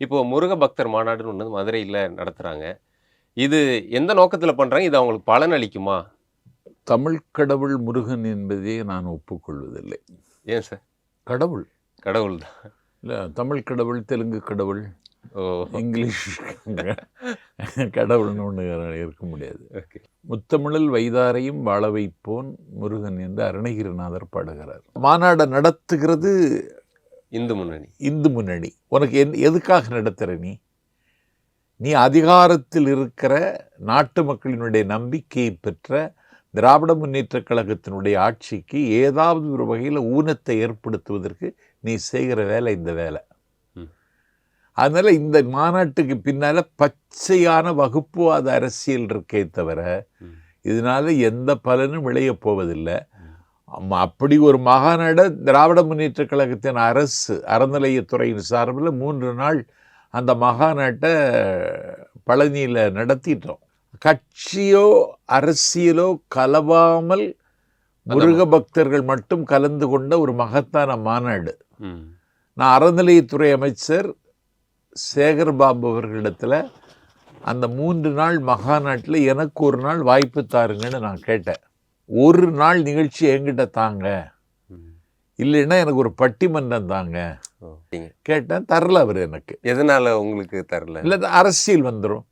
இப்போ முருக பக்தர் மாநாடுன்னு ஒண்ணு மதுரையில நடத்துறாங்க. இது எந்த நோக்கத்துல பண்றாங்க? இது அவங்களுக்கு பலன் அளிக்குமா? தமிழ் கடவுள் முருகன் என்பதை நான் ஒப்புக்கொள்வதில்லை. ஏன் சார்? கடவுள் கடவுள் தான். இல்லை, தமிழ் கடவுள், தெலுங்கு கடவுள், ஓ! இங்கிலீஷ் கடவுள்னு ஒன்று இருக்க முடியாது. ஓகே. முத்தமிழில் வைதாரையும் வாழ வைப்போன் முருகன் என்று அருணகிரிநாதர் பாடுகிறார். மாநாடு நடத்துகிறது இந்து முன்னணி. இந்து முன்னணி. உனக்கு எதுக்காக நடத்துகிற நீ அதிகாரத்தில் இருக்கிற நாட்டு மக்களினுடைய நம்பிக்கையை பெற்ற திராவிட முன்னேற்றக் கழகத்தினுடைய ஆட்சிக்கு ஏதாவது ஒரு வகையில் ஊனத்தை ஏற்படுத்துவதற்கு நீ செய்கிற வேலை இந்த வேலை. அதனால இந்த மாநாட்டுக்கு பின்னால பச்சையான வகுப்புவாத அரசியல் இருக்கே தவிர இதனால எந்த பலனும் விளைய போவதில்லை. அப்படி ஒரு மாநாடு திராவிட முன்னேற்ற கழகத்தின் அரசு அறநிலையத்துறையின் சார்பில் 3 நாள் அந்த மகாநாட்டை பழனியில் நடத்திட்டோம். கட்சியோ அரசியலோ கலவாமல் முருக பக்தர்கள் மட்டும் கலந்து கொண்ட ஒரு மகத்தான மாநாடு. நான் அறநிலையத்துறை அமைச்சர் சேகர் பாபு அவர்களிடத்தில் அந்த 3 நாள் மகாநாட்டில் எனக்கு ஒரு நாள் வாய்ப்பு தாருங்கன்னு நான் கேட்டேன். ஒரு நாள் நிகழ்ச்சி என்கிட்ட தாங்க, இல்லைன்னா எனக்கு ஒரு பட்டிமன்றம் தாங்க கேட்டேன். தரல அவர் எனக்கு. எதனால உங்களுக்கு தரல? இல்லை, அரசியல் வந்துடும்.